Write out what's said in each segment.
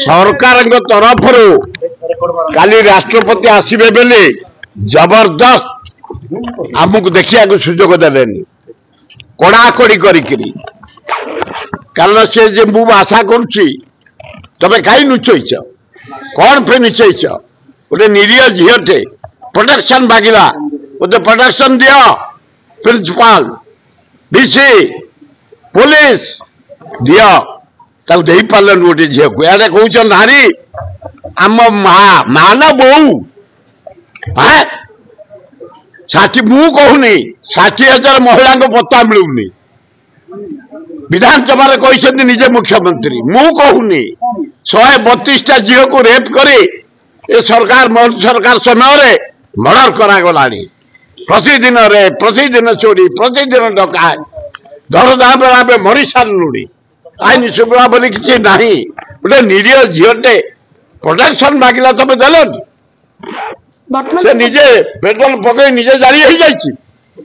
सरकार तरफ काली राष्ट्रपति आसबे बेले जबरदस्त आमको देखा सुजोग देले कड़ाकड़ी करी कारण से जे मु आशा करुच्ची तबे कहीं नुचैच कौन पे नुचैच गोटे निरीह झीटे प्रोटेक्शन मागिला गोटे प्रोटेक्शन दियो प्रिंसिपाल डीसी पुलिस दियो ताऊ दे पार्लन गोटे झील को यार कौन नारी आम मा ना बो हाँ 60 मु कहूनी 60,000 महिला पत्ता मिलूनी विधानसभा कहते निजे मुख्यमंत्री मु कहूनी 132टा झील को रेप करे ए सरकार मोदी सरकार समय मर्डर करागला प्रतिदिन रेप प्रतिदिन चोरी प्रतिदिन डकायत दरदाम बेला मरी सारूनी आईन शुक्ला बोली किसी ना गोटे निरीह झीटे प्रोटेक्शन मागिला तुम देलनि से निजे पेट्रोल पकड़ निजे जारी हो जाइए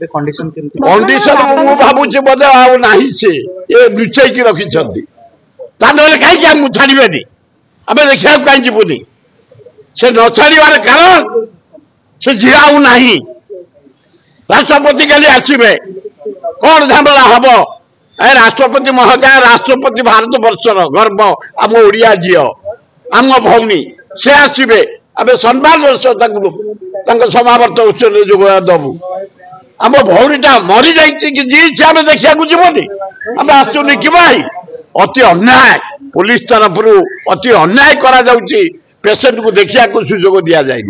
कंडीशन मु भावुची बोधे आना से ये लुचेक रखिंट कहीं छाड़बे आम देखा कहीं जीवनी से न छाड़ार कारण से झील आना राष्ट्रपति काली आसबे कौन झमेला हम ए राष्ट्रपति महोदय राष्ट्रपति भारत वर्षर गर्व आम ओडिया झील आम भौनी से आसबे आम सम्मान समावर्त उत्सव जोग दबू आम भौरीटा मरी जाइए आम देखा जीवनी आम आसुनी कि अति अन्याय पुलिस तरफ अति अन्याय करा जाउची पेशेंट को देखा सुजोग दि जाए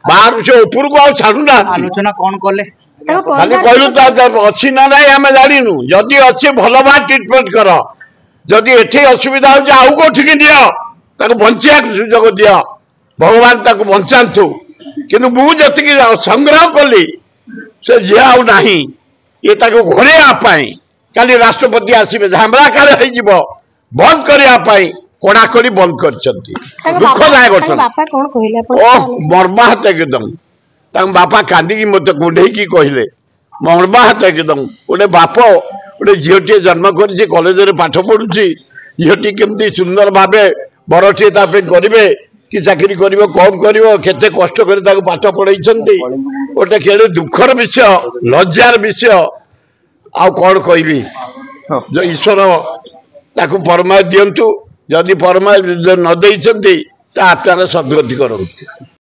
बाहर से ऊपर को छाड़ू ना आलोचना कौन कले खाली कहलु अच्छी ना ना आम जानू जदि अच्छी भल भाव ट्रिटमेंट कर जदि एठी असुविधा हो आउ कौटिक दियो बचा सुजोग दियो भगवान ताक बचातु किंतु मुझे संग्रह कली से झील आउ ना ये घोड़ाई काली राष्ट्रपति आसबे झामला काले हो बंद करने कड़ाकड़ी बंद कर दुखदायक घटना ओह मर्माहत एकदम बापा कांदी मत कुंडे कहले मर्माहत एकदम गोटे बाप गोटे झीटे जन्म कर कॉलेज में पाठ पढ़ुची झीटी केमती सुंदर भाव बड़े करेंगे कि चाकरी कर कौन करते कष्ट कर पाठ पढ़ाई गोटे केड़े दुखर विषय लज्जार विषय आउ कौन कहबी जो ईश्वर ताकू परमाय दिंतु जदि परमाय न देते आत्मार सद्गति करूँ।